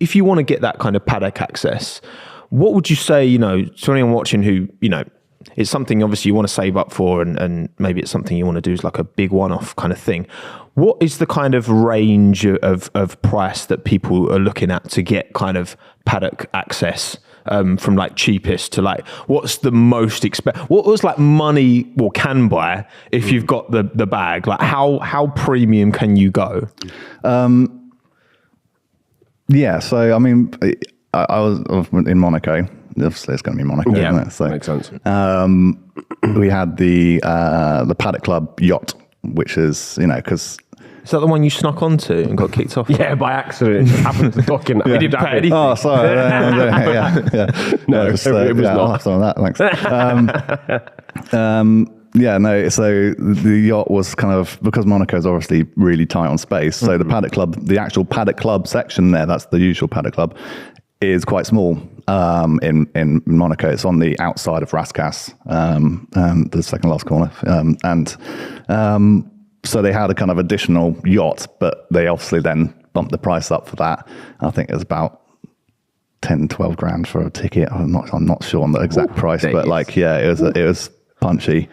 if you want to get that kind of paddock access, what would you say, you know, to anyone watching who, you know, it's something obviously you want to save up for, and maybe it's something you want to do as like a big one-off kind of thing. What is the kind of range of price that people are looking at to get kind of paddock access, from like cheapest to like, what's the most what was like money or can buy if you've got the bag? Like how premium can you go? Yeah, so I mean, I was in Monaco. Obviously, it's going to be Monaco, isn't it? So makes sense. we had the Paddock Club yacht, which is, you know, because Is that the one you snuck onto and got kicked off? Yeah, by accident. It just happened to dock in. We didn't pay anything. oh, sorry, yeah. No, just, it was I'll not. have some of that. Thanks. Yeah, no. So the yacht was kind of, because Monaco is obviously really tight on space. So the Paddock Club, the actual Paddock Club section there, that's the usual Paddock Club, is quite small in Monaco. It's on the outside of Rascasse, the second last corner, so they had a kind of additional yacht, but they obviously then bumped the price up for that. I think it was about 10, 12 grand for a ticket. I'm not sure on the exact price, but like, yeah, it was punchy.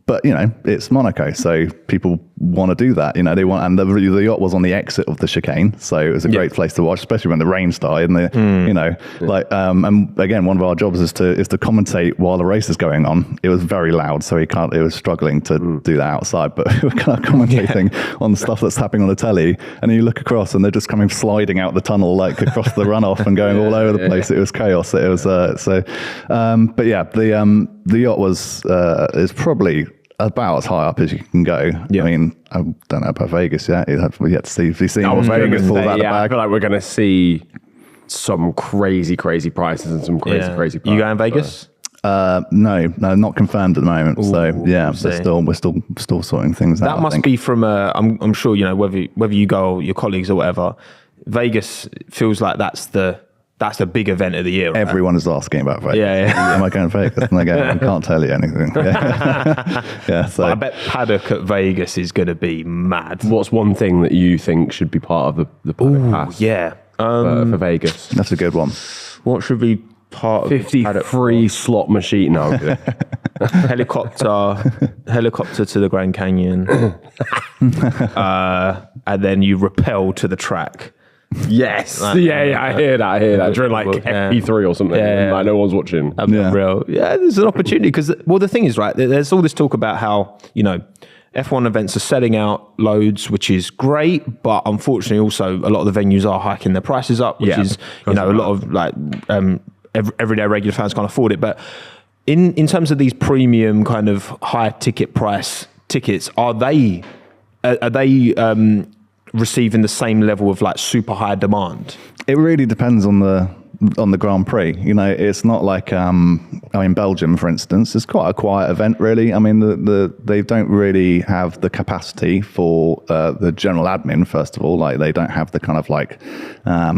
But you know, it's Monaco, so people want to do that. You know, they want, and the yacht was on the exit of the chicane, so it was a great place to watch, especially when the rain started. And you know, like, and again, one of our jobs is to commentate while the race is going on. It was very loud, so it was struggling to do that outside. But we were kind of commentating on the stuff that's happening on the telly, and you look across, and they're just coming sliding out the tunnel, like across the runoff, and going all over the place. It was chaos. It was but yeah, the yacht is probably about as high up as you can go. Yeah. I mean, I don't know about Vegas yet. We yet to see if you see Vegas pull out the bag. I feel like we're going to see some crazy prices and some crazy prices. You going Vegas? No, not confirmed at the moment. So yeah, we're still sorting things out. That must be from I'm sure, you know, whether you go or your colleagues or whatever, Vegas feels like that's the big event of the year. Right? Everyone is asking about Vegas. Yeah. Am I going to Vegas? And I can't tell you anything. Yeah. So I bet paddock at Vegas is going to be mad. What's one thing that you think should be part of the paddock pass? Yeah. For Vegas. That's a good one. What should be part of 53 slot machine? No, good. helicopter to the Grand Canyon. And then you rappel to the track. Yes. I hear that. During like FP3 or something. Like no one's watching. Real. Yeah, there's an opportunity because, well, the thing is, right, there's all this talk about how, you know, F1 events are selling out loads, which is great, but unfortunately also a lot of the venues are hiking their prices up, which is, you know, a lot of like everyday regular fans can't afford it. But in terms of these premium kind of high ticket price tickets, are they receiving the same level of like super high demand? It really depends on the Grand Prix. You know, it's not like in Belgium, for instance, it's quite a quiet event, really. I mean, they don't really have the capacity for the general admin. First of all, like they don't have the kind of like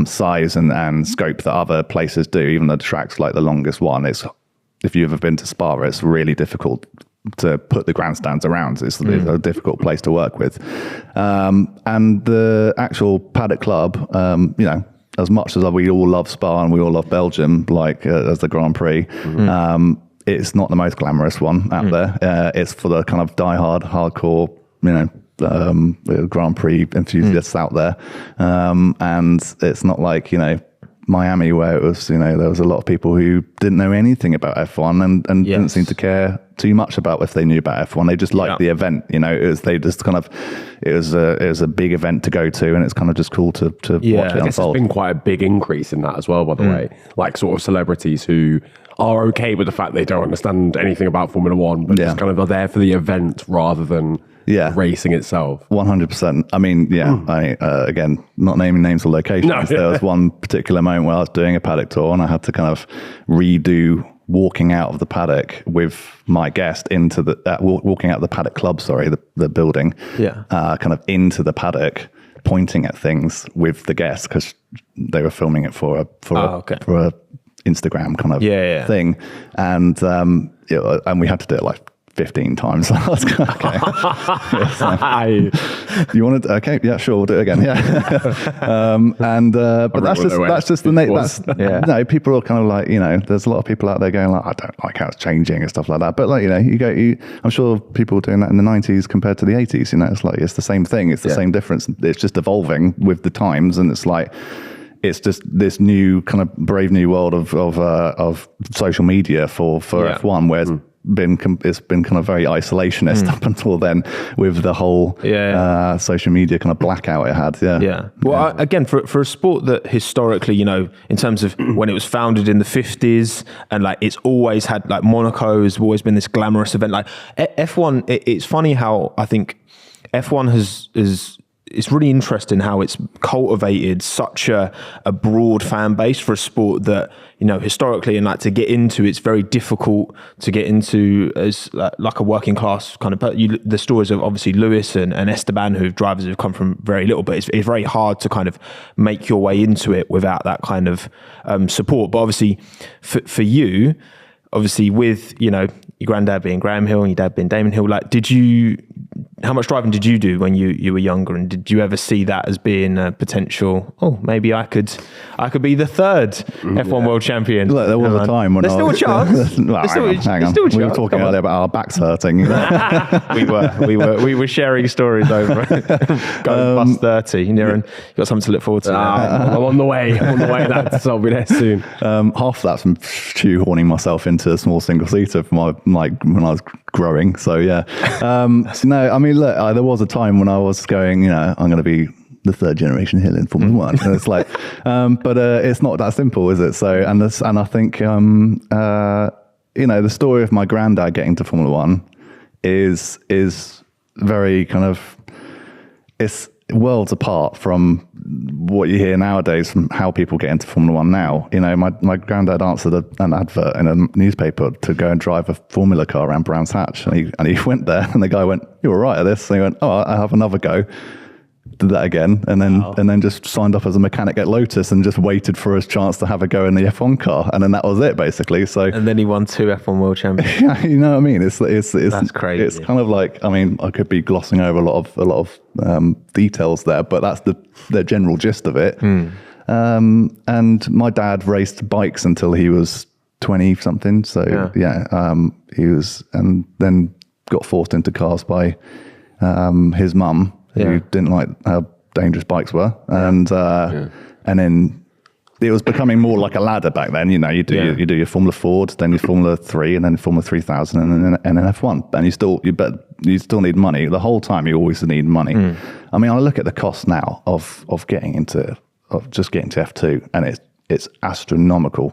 size and scope that other places do. Even though the track's like the longest one, if you've ever been to Spa, it's really difficult to put the grandstands around. It's a difficult place to work with. And the actual Paddock Club, you know, as much as we all love Spa and we all love Belgium, like as the Grand Prix, it's not the most glamorous one out there. It's for the kind of diehard, hardcore, you know, Grand Prix enthusiasts out there. And it's not like, you know, Miami, where it was, you know, there was a lot of people who didn't know anything about F1 and didn't seem to care too much about if they knew about F1. They just liked the event, you know. It was a big event to go to, and it's kind of just cool to watch it unfold. There's been quite a big increase in that as well, by the way. Like sort of celebrities who are okay with the fact they don't understand anything about Formula One, but just kind of are there for the event rather than racing itself. 100%. I mean, again, not naming names or locations. No. There was one particular moment where I was doing a paddock tour and I had to kind of redo walking out of the paddock with my guest into the walking out of the Paddock Club, the building, kind of into the paddock, pointing at things with the guest because they were filming it for a Instagram kind of thing, and and we had to do it like 15 times. I was like, okay. You want to? Okay, yeah, sure, we'll do it again. Yeah. But that's just the nature. People are kind of like, there's a lot of people out there going like, I don't like how it's changing and stuff like that. But like, I'm sure people doing that in the 90s compared to the 80s, it's like, it's the same thing. It's the same difference. It's just evolving with the times. And it's like, it's just this new kind of brave new world of social media for F1, where it's been kind of very isolationist up until then, with the whole social media kind of blackout it had. Well, again, for a sport that historically, in terms of when it was founded in the 50s, and like it's always had, like, Monaco has always been this glamorous event. Like F1, it's funny how I think F1 it's really interesting how it's cultivated such a broad fan base for a sport that, historically, and like to get into, it's very difficult to get into as like a working class kind of. But the stories of obviously Lewis and Esteban, drivers who've come from very little, but it's very hard to kind of make your way into it without that kind of support. But obviously, for you, obviously with your granddad being Graham Hill and your dad being Damon Hill, like, how much driving did you do when you were younger, and did you ever see that as being a potential? Oh, maybe I could be the third F1 world champion. Look, there was a time when there's still a chance. Hang on. We were talking earlier about our backs hurting. we were sharing stories over going past 30. Niran, you got something to look forward to. I'm on the way. That's I'll be there soon. Half of that's from shoehorning myself into a small single seater for when I was growing. So yeah. No, I mean, look, there was a time when I was going, I'm going to be the third generation Hill in Formula One. And it's like, but it's not that simple, is it? So, and I think, the story of my granddad getting to Formula One is very kind of, it's worlds apart from what you hear nowadays from how people get into Formula One now. My granddad answered an advert in a newspaper to go and drive a Formula car around Brands Hatch, and he went there, and the guy went, "You're all right at this?" And he went, "Oh, I have another go." Did that again, and then just signed up as a mechanic at Lotus and just waited for his chance to have a go in the F1 car, and then that was it basically. So and then he won 2 F1 world championships. Yeah, you know what I mean? It's that's crazy. It's kind of like, I mean, I could be glossing over a lot of details there, but that's the general gist of it. And my dad raced bikes until he was 20 something. So he was, and then got forced into cars by his mum, who didn't like how dangerous bikes were, and then it was becoming more like a ladder back then. You do your Formula Ford, then your Formula 3, and then Formula 3000, and then F1. And you still need money the whole time. You always need money. I mean, I look at the cost now of getting into F2, and it's astronomical.